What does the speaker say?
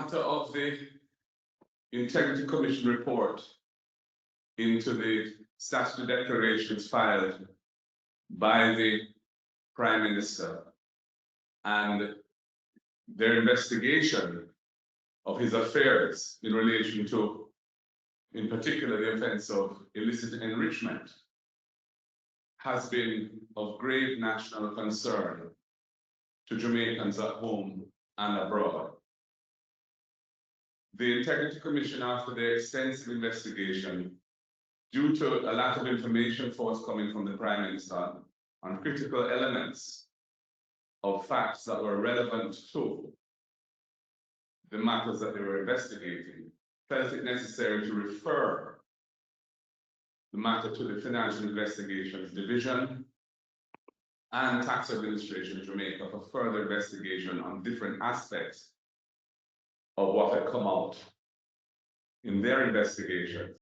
matter of the Integrity Commission report into the statutory declarations filed by the Prime Minister and their investigation of his affairs in relation to, in particular, the offense of illicit enrichment, has been of grave national concern to Jamaicans at home and abroad. The Integrity Commission, after their extensive investigation, due to a lack of information forthcoming from the Prime Minister on critical elements of facts that were relevant to the matters that they were investigating, felt it necessary to refer the matter to the Financial Investigations Division and Tax Administration of Jamaica for further investigation on different aspects of what had come out in their investigation.